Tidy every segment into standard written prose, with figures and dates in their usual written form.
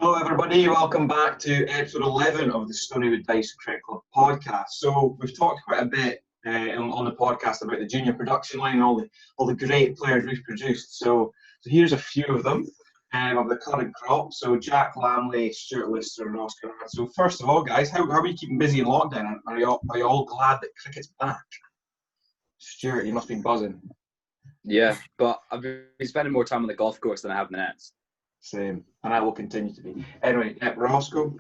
Hello everybody, welcome back to episode 11 of the Stoneywood Dyce Cricket Club podcast. So we've talked quite a bit on the podcast about the junior production line and all the great players we've produced. So here's a few of them of the current crop. So Jack Lambley, Stuart and Ross Kennard. So first of all, guys, how are you keeping busy in lockdown? Are you all glad that cricket's back? Stuart, you must be buzzing. Yeah, but I've been spending more time on the golf course than I have in the nets. Same, and I will continue to be. Anyway, Roscoe?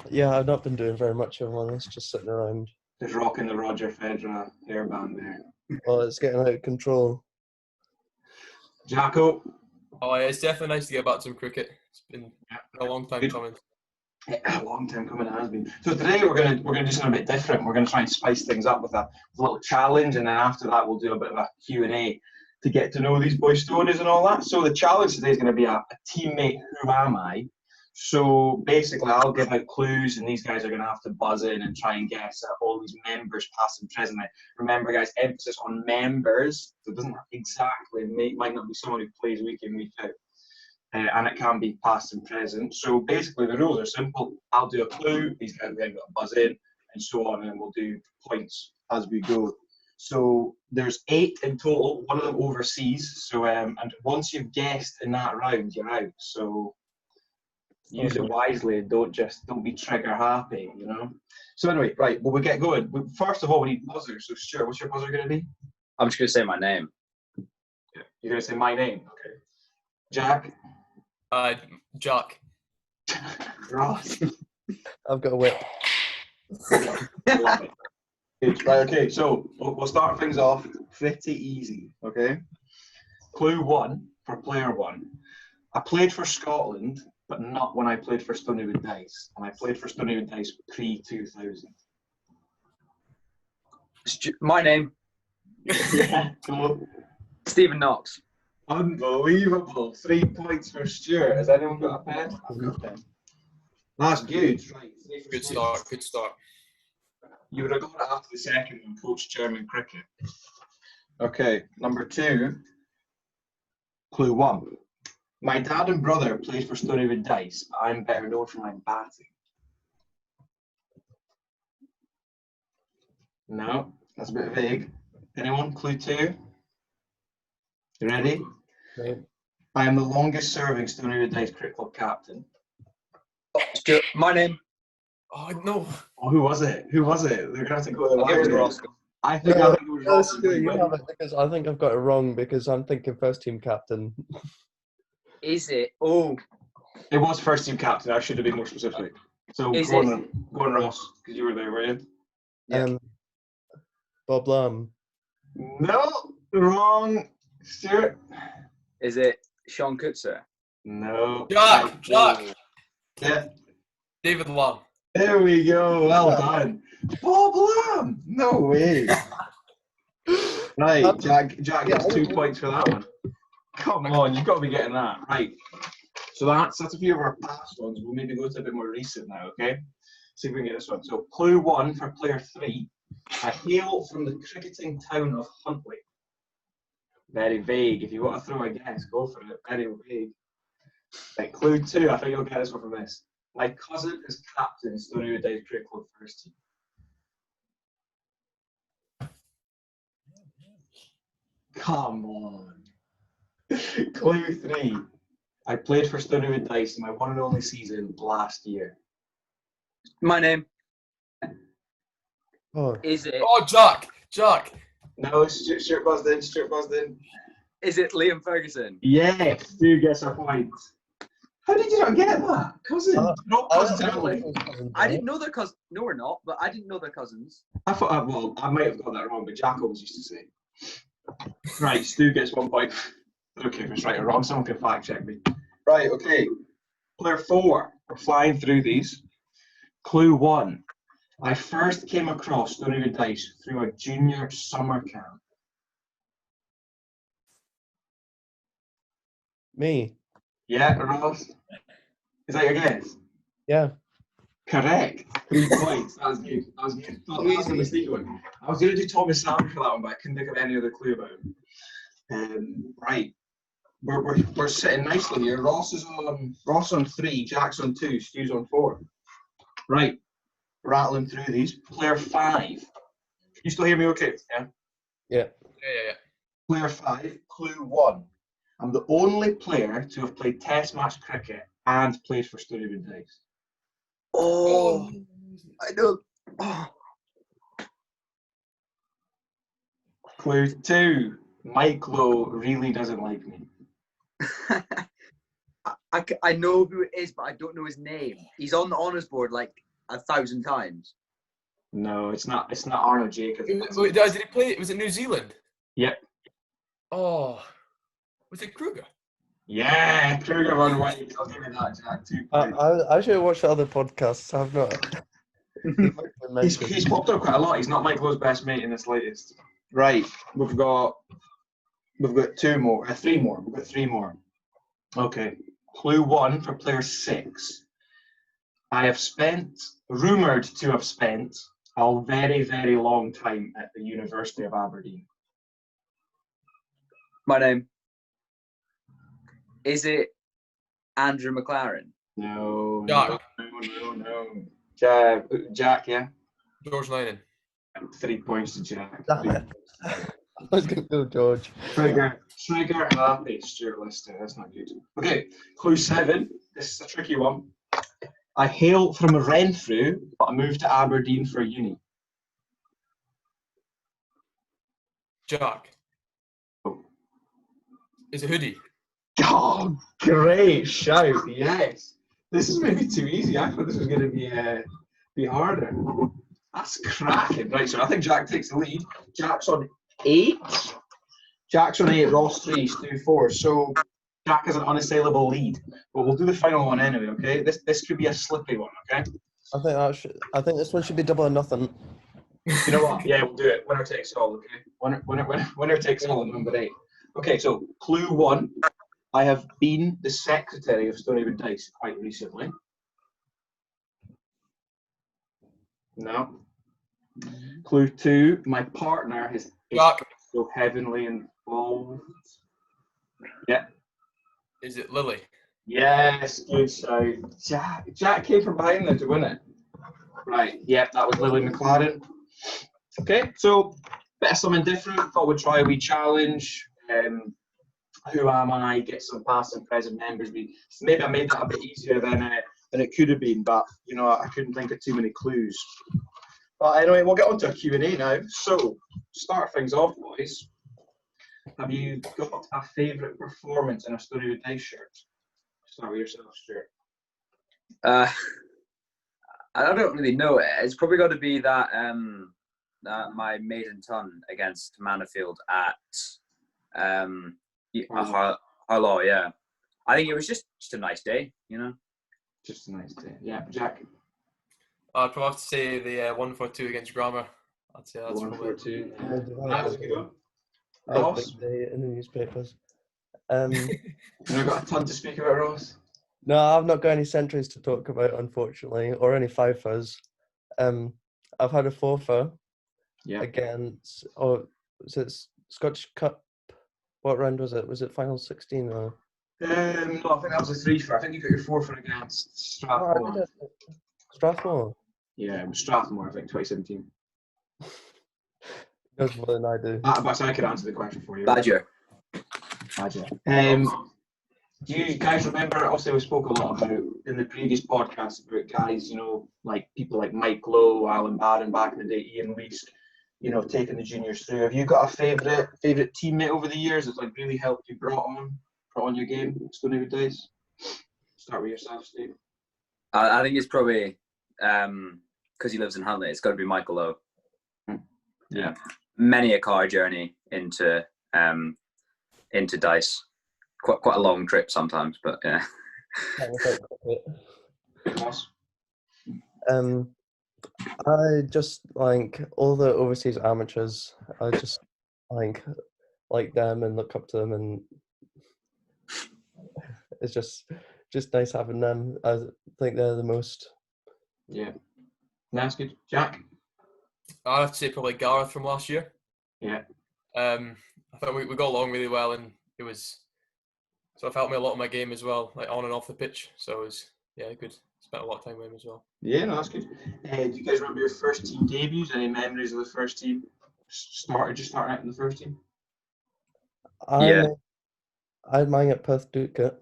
Yeah, I've not been doing very much, if I'm honest, just sitting around. Just rocking the Roger Federer hairband there. Well, it's getting out of control. Jacko? Oh, yeah, it's definitely nice to get back to some cricket. It's been a long time coming. A long time coming, it has been. So today we're gonna do something a bit different. We're gonna try and spice things up with a little challenge, and then after that we'll do a bit of a Q&A to get to know these boys' stories and all that. So the challenge today is going to be a teammate who am I. So basically I'll give out clues and these guys are going to have to buzz in and try and guess at all these members past and present. Remember guys, emphasis on members. So it doesn't might not be someone who plays week in, week out. And it can be past and present. So basically the rules are simple. I'll do a clue, these guys are going to buzz in and so on, and we'll do points as we go. So there's 8 in total, one of them overseas. So and once you've guessed in that round, you're out. So use it wisely. Don't be trigger happy, you know. So anyway, right. Well, we get going. First of all, we need buzzers. So Stuart, what's your buzzer going to be? I'm just going to say my name. Yeah. You're going to say my name. Okay. Jack. Jack. Ross. I've got a whip. Love it. Good. Right, okay, so we'll start things off pretty easy, okay? Clue 1 for player 1. I played for Scotland, but not when I played for Stoneywood Dyce. And I played for Stoneywood Dyce pre-2000. My name. Yeah, go. Stephen Knox. Unbelievable. 3 points for Stuart. Has anyone got a pen? I've got a pen. That's good. Right. Good start. You would have got it after the second one, coach German cricket. Okay, number 2. Clue 1. My dad and brother played for Stoneywood Dyce, but I'm better known for my batting. No, that's a bit vague. Anyone? Clue 2? You ready? Right. I am the longest serving Stoneywood Dyce Cricket Club captain. Stuart, my name. Oh, no. Oh, who was it? They're going to have to go to the It was library. Roscoe. I think it was Ross. You have it because I think I've got it wrong because I'm thinking first team captain. Is it? Oh. It was first team captain. I should have been more specific. So go on, Ross, because you were there, were you? Yeah. Bob Lamb. No, wrong. Stuart? Is it Sean Kutzer? No. Jack. Yeah. David Lamb. There we go. Well done. Bob Lamb. No way. Right, Jack gets 2 points for that one. Come on, you've got to be getting that. Right. So that's a few of our past ones. We'll maybe go to a bit more recent now, okay? See if we can get this one. So clue 1 for player 3. I hail from the cricketing town of Huntly. Very vague. If you want to throw a guess, go for it. Very vague. Right, clue 2. I think you'll get this one from this. My cousin is captain in Stoneywood Dyce Cricket Club first team. Come on. Clue 3. I played for Stoneywood Dyce in my one and only season last year. My name. Oh, Is it? Oh, Jack. No, Stuart buzzed in. Is it Liam Ferguson? Yes, Stu gets a point. How did you not get that? Cousin? Not cousins, only. I didn't know they're cousins. No, we're not, but I didn't know they're cousins. I thought, well, I might have got that wrong, but Jack always used to say. Right, Stu gets 1 point. Okay, if it's right or wrong, someone can fact check me. Right, okay. Player 4. We're flying through these. Clue 1. I first came across Stoneywood Dyce through a junior summer camp. me. Yeah, Ross? Is that your guess? Yeah. Correct. 3 points. That was good. That was a mistake one. I was going to do Thomas Sam for that one, but I couldn't think of any other clue about him. Right. we're sitting nicely here. Ross on 3, Jack's on 2, Stu's on 4. Right, rattling through these. Player 5. You still hear me okay? Yeah. Yeah. Yeah. Player 5, clue 1. I'm the only player to have played Test match cricket and played for Stoneywood Dyce. Oh, I know. Oh. Clue 2, Mike Lowe really doesn't like me. I know who it is, but I don't know his name. He's on the honours board like 1,000 times. No, it's not Arnold Jacobs. Wait, did he play? Was it New Zealand? Yep. Oh, was it Kruger? Yeah, Kruger on White. I'll give you that, Jack. 2 points. I should watch the other podcasts. I've not. He might have been He's mentioned. popped up quite a lot. He's not Mike Lowe's best mate in this latest. Right, we've got 2 more, 3 more. We've got 3 more. Okay, clue 1 for player 6. I have rumoured to have spent a very, very long time at the University of Aberdeen. My name. Is it Andrew McLaren? No. Jack. No. Jack, yeah. George Lennon. 3 points to Jack. Damn it. I was going to go George. Trigger happy, Stuart Lister. That's not good. Okay, clue 7. This is a tricky one. I hail from Renfrew, but I moved to Aberdeen for uni. Jack. Oh. Is it Hoodie? Oh, great shout! Yes. This is maybe too easy. I thought this was going to be harder. That's cracking. Right, so I think Jack takes the lead. Jack's on 8. Ross 3, Stu 4. So Jack has an unassailable lead. But we'll do the final one anyway, okay? This could be a slippy one, okay? I think this one should be double or nothing. You know what? Yeah, we'll do it. Winner takes all, okay? Winner takes all at number 8. Okay, so clue 1. I have been the secretary of Stoneywood Dyce quite recently. No. Clue 2. My partner is Jack. so heavily involved. Yeah. Is it Lily? Yes, good shout. Jack came from behind there to win it. Right, yep, that was Lily McLaren. Okay, so bit of something different. Thought we'd try a wee challenge. Who am I? Get some past and present members. Maybe I made that a bit easier than it could have been, but you know I couldn't think of too many clues. But anyway, we'll get on to a Q&A now. So, start things off, boys. Have you got a favourite performance in a Stoneywood Dyce shirt? Start with yourself, Stuart. I don't really know. It's probably got to be that my maiden ton against Manfield at Harlaw. Yeah, I think it was just a nice day, you know. Just a nice day. Yeah, Jack. I'd probably have to say the 1-4-2 against Grammar. I'd say that's 1-4-2. Yeah. That was a good one. Big Ross? day in the newspapers. You've got a ton to speak about, Ross. No, I've not got any centuries to talk about, unfortunately, or any fifers. I've had a forfer against, was it Scottish Cup? What round was it? Was it final 16 or? No, I think that was a 3-for. I think you got your 4-for against Strathmore. Strathmore? Yeah, it was Strathmore, I think, 2017. Knows more than I do. But I could answer the question for you. Badger. Do you guys remember, also we spoke a lot about, in the previous podcast, about guys, you know, like people like Mike Lowe, Alan Barron back in the day, Ian Leask, you know, taking the juniors through. Have you got a favourite teammate over the years that's like really helped you brought on your game, Stoneywood Dyce? Start with yourself, Steve. I think it's probably because he lives in Huntley. It's got to be Michael Lowe. Yeah, many a car journey into Dyce. Quite a long trip sometimes, but yeah. I just like all the overseas amateurs. I just like them and look up to them, and it's just nice having them. I think they're the most. Yeah, that's good. Jack? I'd have to say probably Gareth from last year. Yeah. I thought we got along really well, and it was So it helped me a lot in my game as well, like on and off the pitch. So it was good. Spent a lot of time with him as well. Yeah, no, that's good. Do you guys remember your first team debuts? Any memories of the first team? Just starting out in the first team? Yeah. I had mine at Perth Ducat.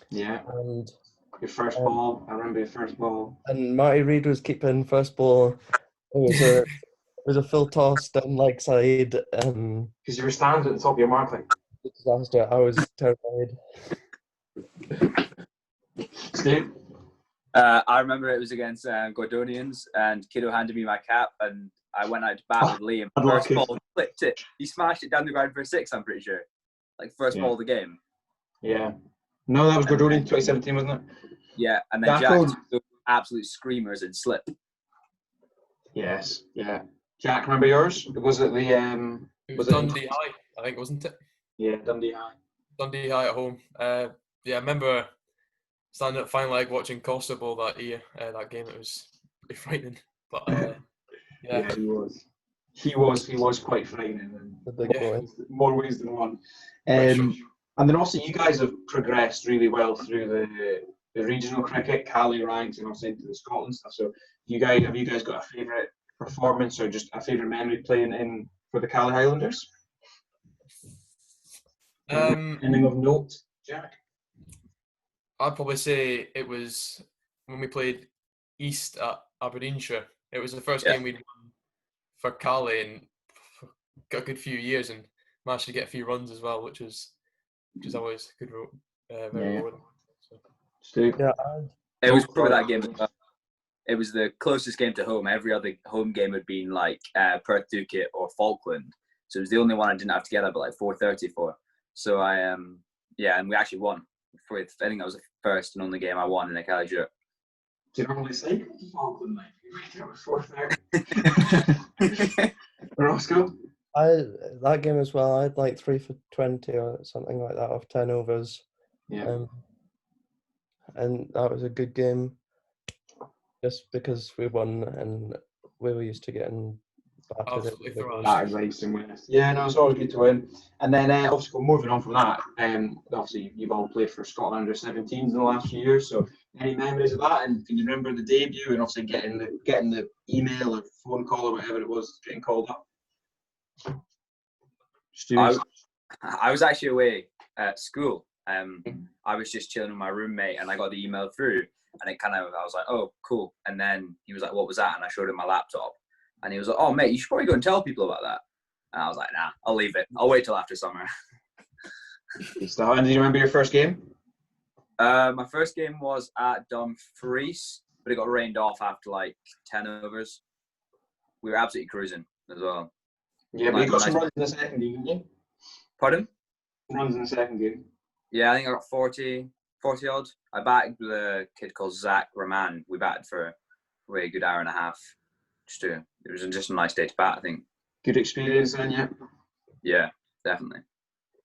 Yeah. And your first ball. I remember your first ball. And Marty Reid was keeping first ball. It was a full toss down leg side. Because you were standing at the top of your mark, like. Disaster. I was terrified. Steve? I remember it was against Gordonians, and Kiddo handed me my cap, and I went out to bat with Liam. First ball, flipped it. He smashed it down the ground for a 6, I'm pretty sure. Like, first ball of the game. Yeah. No, that was Gordonian 2017, wasn't it? Yeah, and then Jack took absolute screamers and slip. Yes, yeah. Jack, remember yours? Was it the... it was Dundee High, I think, wasn't it? Yeah, Dundee High. Dundee High at home. I remember standing at final leg watching Costa bowl that year, that game. It was pretty frightening. But yeah, he was. He was quite frightening in more ways than one. And then also you guys have progressed really well through the regional cricket, Cali ranks, and also into the Scotland stuff. So have you guys got a favourite performance or just a favourite memory playing in for the Cali Highlanders? Anything of note, Jack? I'd probably say it was when we played East at Aberdeenshire. It was the first game we'd won for Cali in a good few years, and managed to get a few runs as well, which is always good. Very rewarding. So. Yeah, it was probably that game as well. It was the closest game to home. Every other home game had been like Perth Ducat or Falkland, so it was the only one I didn't have to get up at like 4:30 for. So and we actually won. I think that was the first and only game I won in a Cali shirt. Do you normally say Falkland night? You wake up at 4:30. Roscoe? That game as well. I had like 3 for 20 or something like that off 10 overs. Yeah. And that was a good game, just because we won and we were used to getting battered. Yeah, no, it's always good to win. And then obviously moving on from that, obviously you've all played for Scotland under-17s in the last few years. So any memories of that? And can you remember the debut and obviously getting the email or phone call or whatever it was, getting called up? I was actually away at school. I was just chilling with my roommate, and I got the email through, and I was like, oh, cool. And then he was like, what was that? And I showed him my laptop, and he was like, oh, mate, you should probably go and tell people about that. And I was like, nah, I'll leave it. I'll wait till after summer. And do you remember your first game? My first game was at Dumfries, but it got rained off after like 10 overs. We were absolutely cruising as well. Yeah, but you got some runs in the second game, didn't you? Pardon? Runs in the second game. Yeah, I think I got 40 odd. I batted with a kid called Zach Rahman. We batted for a really good hour and a half. It was just a nice day to bat, I think. Good experience then, yeah? Yeah, definitely.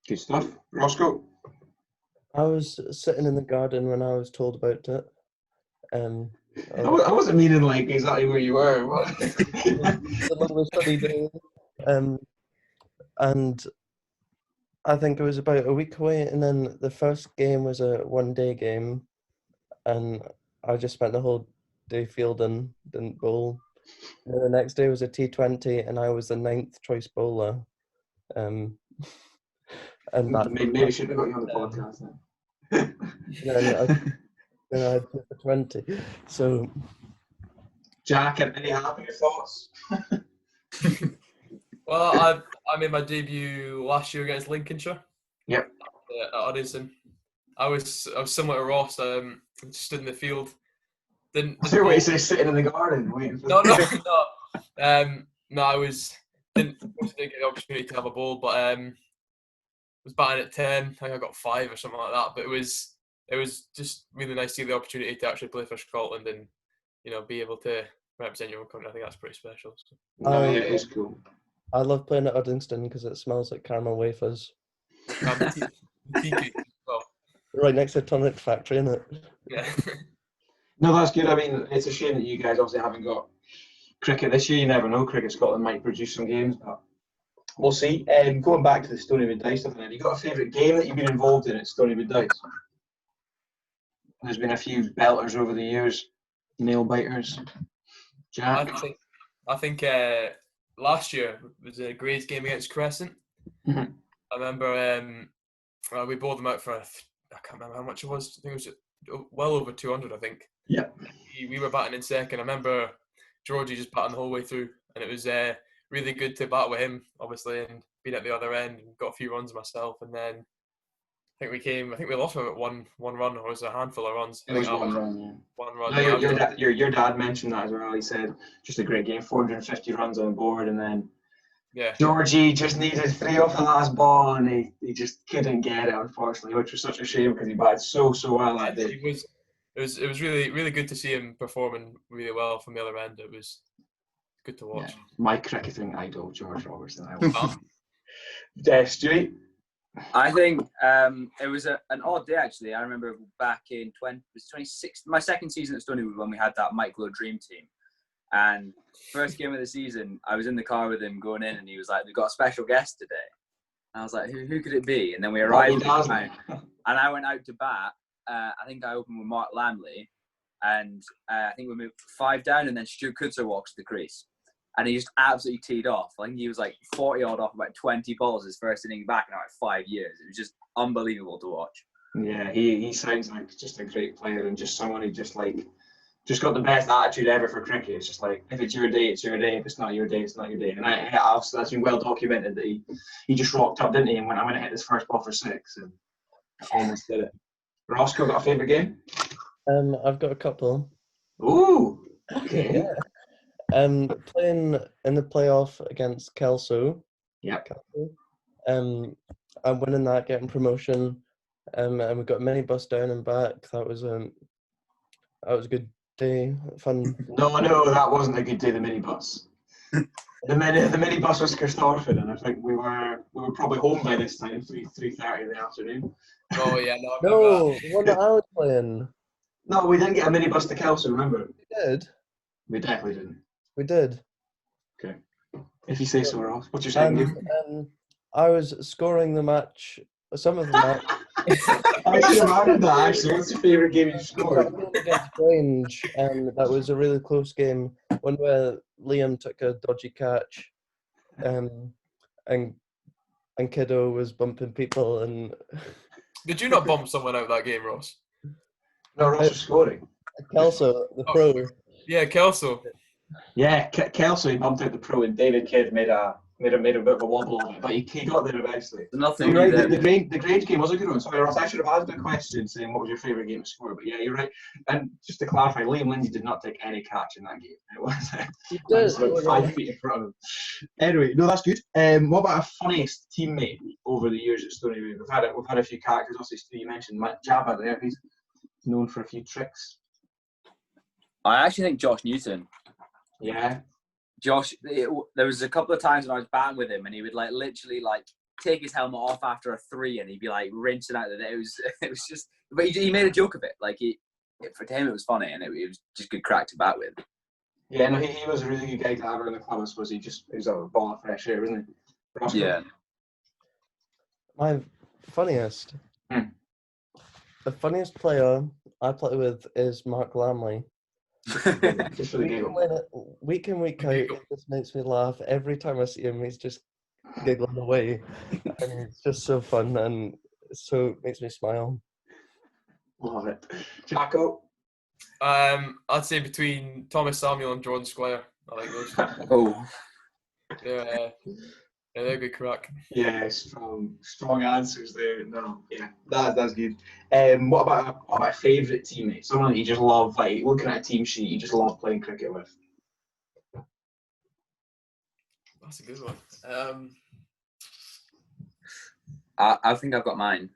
Good stuff. Roscoe? I was sitting in the garden when I was told about it. I wasn't meaning like exactly where you were. The middle of study day. And I think it was about a week away, and then the first game was a one-day game, and I just spent the whole day fielding, didn't bowl. And then the next day was a T20, and I was the 9th choice bowler. And maybe should have got you on the podcast then. Then I had 2 for 20. So, Jack, any happy thoughts? Well, I made my debut last year against Lincolnshire. Yep. At Uddingston. I was similar to Ross. Stood in the field. Didn't. I hear what you say, sitting in the garden waiting for. No. No, I didn't get the opportunity to have a bowl, but was batting at 10. I think I got 5 or something like that. But it was just really nice to see the opportunity to actually play for Scotland and be able to represent your own country. I think that's pretty special. So. Yeah, it is cool. I love playing at Uddingston because it smells like caramel wafers. Right next to a tonic factory, isn't it? Yeah. No, that's good. I mean, it's a shame that you guys obviously haven't got cricket this year. You never know. Cricket Scotland might produce some games, but We'll see. Going back to the Stoneywood Dyce stuff, have you got a favourite game that you've been involved in at Stoneywood Dyce? There's been a few belters over the years, nail biters. Jack? I think last year was a great game against Crescent. Mhm. I remember we bowled them out for, I can't remember how much it was. I think it was well over 200, I think. Yeah. We were batting in second. I remember Georgie just batting the whole way through, and it was really good to bat with him, obviously, and being at the other end and got a few runs myself. And then I think we lost by about one run, or was it a handful of runs? It was one run, yeah. One run. No, your dad mentioned that as well. He said just a great game, 450 runs on the board, and then Georgie just needed 3 off the last ball, and he just couldn't get it, unfortunately, which was such a shame because he batted so well that day. It was really good to see him performing really well from the other end. It was good to watch. Yeah. My cricketing idol, George Robertson. Stuart? I think it was an odd day, actually. I remember back in 2016, my second season at Stoneywood, when we had that Micro Dream team. And first game of the season, I was in the car with him going in, and he was like, "We've got a special guest today." And I was like, who could it be? And then we arrived, and I went out to bat. I think I opened with Mark Lambley, and I think we moved 5 down, and then Stuart walks to the crease. And he just absolutely teed off. I think he was like 40 odd off about 20 balls his first inning back in about 5 years. It was just unbelievable to watch. Yeah, he sounds like just a great player and just someone who just got the best attitude ever for cricket. It's just like, if it's your day, it's your day. If it's not your day, it's not your day. And obviously that's been well documented that he just rocked up, didn't he? And when I hit this first ball for 6 and almost did it. Roscoe, got a favourite game? I've got a couple. Ooh, okay. Yeah. Playing in the playoff against Kelso. Yeah. I'm winning that, getting promotion. And we got a minibus down and back. That was a good day. Fun. No, that wasn't a good day. The minibus. The minibus was Christopher, and I think we were probably home by this time, 3:30 in the afternoon. Oh yeah, no, the one that I was playing. No, we didn't get a minibus to Kelso. Remember? We did. We definitely didn't. We did. Okay. If you say so, Ross. What's your second game? I was scoring the match. Some of the match. I should have added that, actually. What's your favourite game you scored? Against Grange, and that was a really close game. One where Liam took a dodgy catch, and Kiddo was bumping people. And did you not bump someone out that game, Ross? No, Ross was scoring. Kelso, the pro. Yeah, Kelso. Yeah, Kelso, he bumped out the pro, and David Kidd made a bit of a wobble on it, but he got there eventually. Nothing. You're right, the Grange game was a good one. Sorry, Ross, I should have asked a question saying what was your favourite game to score, but yeah, you're right. And just to clarify, Liam Lindsay did not take any catch in that game. It was about 5 feet in front of him. Anyway, no, that's good. What about a funniest teammate over the years at Stoneywood? We've had a few characters. Also, you mentioned Jabba there. He's known for a few tricks. I actually think Josh Newton. Yeah. Josh, there was a couple of times when I was batting with him, and he would literally take his helmet off after a 3, and he'd be rinsing out the day. It was just, but he made a joke of it. For him, it was funny, and it was just good crack to bat with. Yeah, no, he was a really good guy to have in the club. I suppose he was a ball of fresh air, wasn't he? Roscoe? Yeah. My funniest. The funniest player I play with is Mark Lamley. Just for the giggle. Week in, week out, it just makes me laugh. Every time I see him, he's just giggling away. And it's just so fun, and so it makes me smile. Love it. Jacko? I'd say between Thomas Samuel and Jordan Squire. I like those. Oh. Yeah, they're good crack. Yeah, strong answers there. No, yeah, that's good. What about a favourite teammate? Someone that you just love, looking at a team sheet, you just love playing cricket with. That's a good one. I think I've got mine.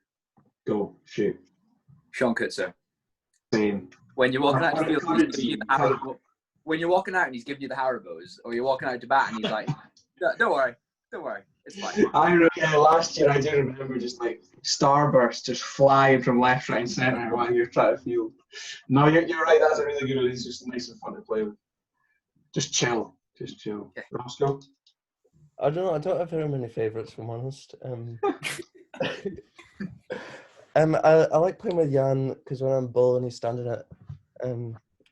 Go, shoot. Sean Kutzer. Same. When you're walking out to field, when you're walking out and he's giving you the Haribos, or you're walking out to bat and he's like, don't worry, it's fine. Last year I do remember just starbursts just flying from left, right, and centre while you're trying to field. No, you're right. That's a really good one. It's just nice and fun to play with. Just chill. Yeah. Roscoe? I don't know. I don't have very many favourites, if I'm honest. I like playing with Jan because when I'm bowling, he's standing at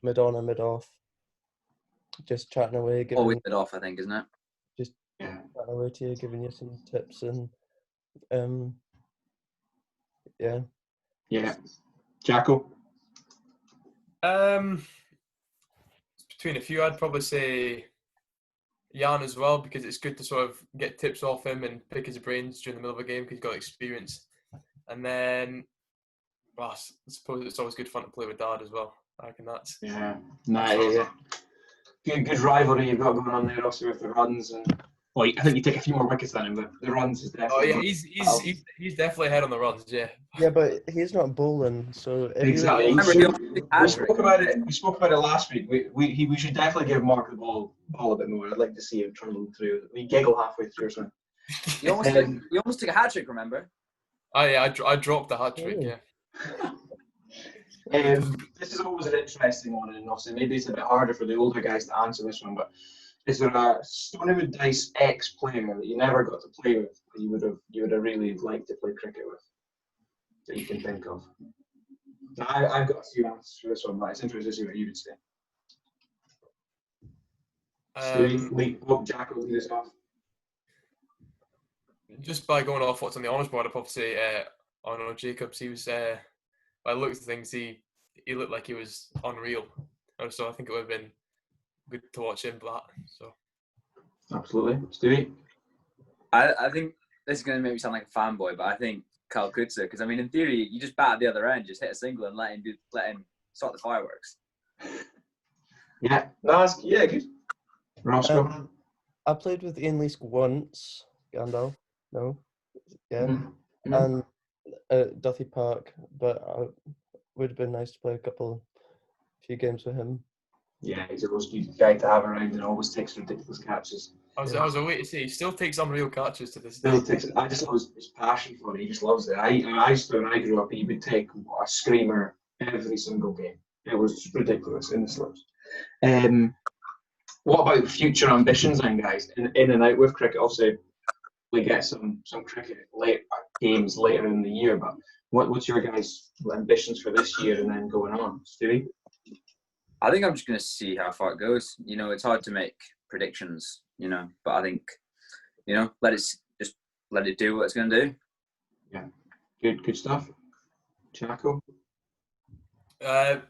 mid on and mid off, just chatting away, Always mid off, I think, isn't it? Just chatting away to you, giving you some tips and yeah. Yeah. Jacko? Between a few, I'd probably say Jan as well, because it's good to sort of get tips off him and pick his brains during the middle of a game because he's got experience. And then, well, I suppose it's always good fun to play with Dad as well. I reckon that's... Yeah. Good rivalry you've got going on there also with the runs. And well, I think you take a few more wickets than him, but the runs is definitely... Oh, yeah, he's definitely ahead on the runs, yeah. Yeah, but he's not bowling, so... Exactly. We spoke about it last week. We should definitely give Mark the ball a bit more. I'd like to see him trundle through. We giggle halfway through or something. You almost took a hat trick, remember? Oh, yeah, I dropped the hat trick, yeah. This is always an interesting one, and also maybe it's a bit harder for the older guys to answer this one, but is there a Stoneywood Dyce ex-player that you never got to play with that you would have really liked to play cricket with that you can think of? Now, I've got a few answers for this one, but it's interesting to see what you would say. Jack will lead us off. Just by going off what's on the honours board, I'd probably say Arnold Jacobs. He was, by the looks of things, he looked like he was unreal. So I think it would have been good to watch him bat. So absolutely, Stewie. I think this is going to make me sound like a fanboy, but I think Kyle Kutzer, because I mean, in theory, you just bat at the other end, just hit a single and let him start the fireworks. Yeah, good. Roscoe. I played with Ian Leask once. Gandalf, no, yeah, Mm-hmm. and at Duthie Park, but it would have been nice to play few games with him. Yeah, he's a most good guy to have around and always takes ridiculous catches. I was waiting to say, he still takes unreal catches to this day. I just love his passion for it. He just loves it. When I grew up, he would take a screamer every single game. It was ridiculous in the slips. What about future ambitions then, guys? In and out with cricket, obviously we get some cricket games later in the year, but what's your guys' ambitions for this year and then going on, Stewie? I think I'm just going to see how far it goes. It's hard to make predictions, but I think, let it do what it's going to do. Yeah, good stuff. Jacko? I'd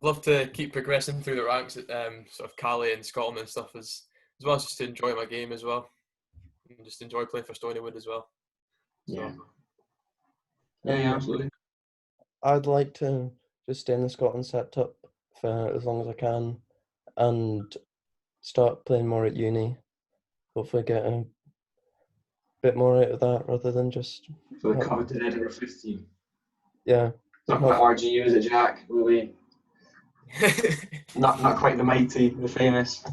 love to keep progressing through the ranks at sort of Calais and Scotland and stuff, as well as just to enjoy my game as well. And just enjoy playing for Stoneywood as well. Yeah. Yeah, absolutely. I'd like to just stay in the Scotland setup for as long as I can and start playing more at uni. Hopefully get a bit more out of that rather than just... For the coveted Edinburgh 15. Yeah. Not quite RGU, is it, Jack? Really? not quite the mighty, the famous.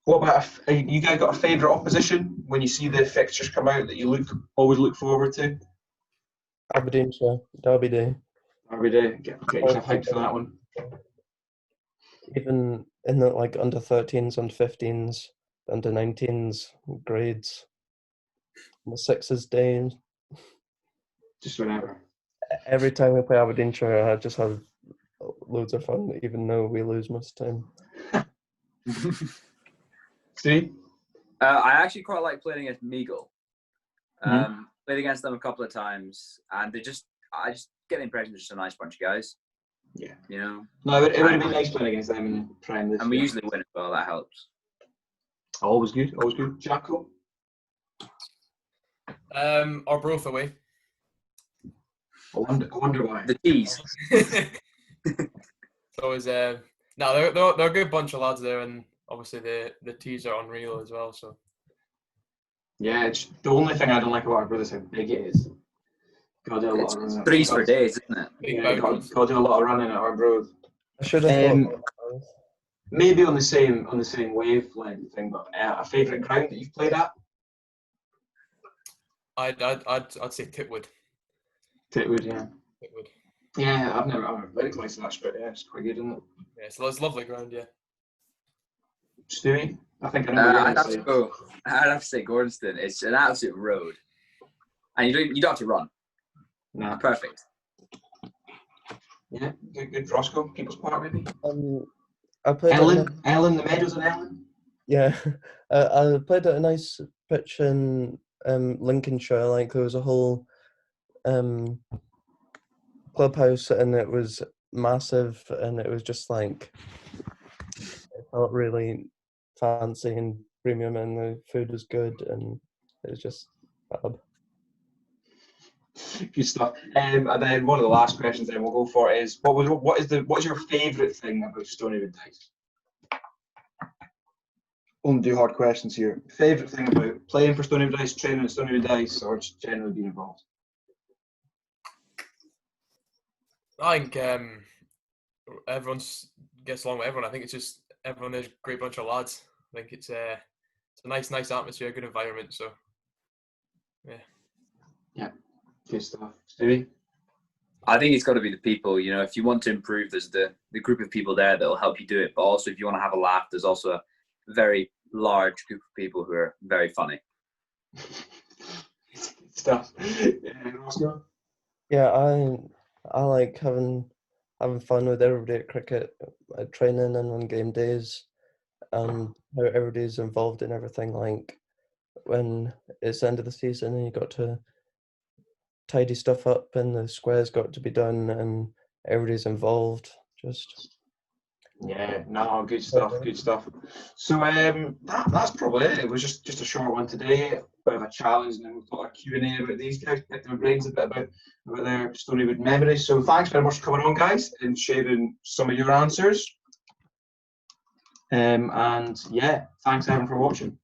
What about you guys got a favourite opposition when you see the fixtures come out that you always look forward to? Aberdeenshire, Derby Day. Derby Day, get yourself hyped for that one. Even in the under 13s, under 15s, under 19s grades, the sixes days. Just whenever. Every time we play Aberdeenshire, I just have loads of fun, even though we lose most of the time. Steve? I actually quite like playing against Meagle. Played against them a couple of times, and I just get the impression they're just a nice bunch of guys. Yeah. No, it would have been nice playing against them in the prime. And we usually win as well. That helps. Always good. Jacko? Arbroath away. I wonder why. The T's. So they're a good bunch of lads there, and obviously the T's are unreal as well. So yeah, it's the only thing I don't like about Arbroath is how big it is. Got to do a lot of running. Threes for days, isn't it? Yeah, got to do a lot of running at Arbroath. I should have thought. Maybe on the same wavelength thing, but a favourite ground that you've played at? I'd say Titwood. Titwood, yeah. Titwood. Yeah, I've never played it twice much, but yeah, it's quite good, isn't it? Yeah, so it's a lovely ground, yeah. Stewie? I think I know what you're I'd going have to to say. go. I'd have to say Gordonston. It's an absolute road, and you don't have to run. Nah. Perfect. Yeah, good. Roscoe, People's Park, maybe. I played Ellen, the Meadows and Ellen. Yeah, I played at a nice pitch in Lincolnshire. Like there was a whole clubhouse, and it was massive, and it was just like it felt really fancy and premium, and the food was good, and it was just fab. Good stuff. And then one of the last questions then we'll go for is what's your favourite thing about Stoneywood Dyce? Only do hard questions here. Favourite thing about playing for Stoneywood Dyce, training at Stoneywood Dyce, or just generally being involved? I think everyone gets along with everyone. I think it's just everyone is a great bunch of lads. I think it's a nice atmosphere, good environment. So, yeah. Yeah, good stuff. Stewie? I think it's got to be the people. You know, if you want to improve, there's the group of people there that will help you do it. But also, if you want to have a laugh, there's also a very large group of people who are very funny. Good stuff. Roscoe? Yeah, I like having fun with everybody at cricket, at training and on game days, and how everybody's involved in everything. Like when it's the end of the season and you got to tidy stuff up and the squares got to be done and everybody's involved. Just yeah, no, good stuff. So that's probably it. It was just a short one today, a bit of a challenge, and then we've got a Q&A about these guys, picked their brains a bit about their Stoneywood memories. So thanks very much for coming on, guys, and sharing some of your answers. And yeah, thanks everyone for watching.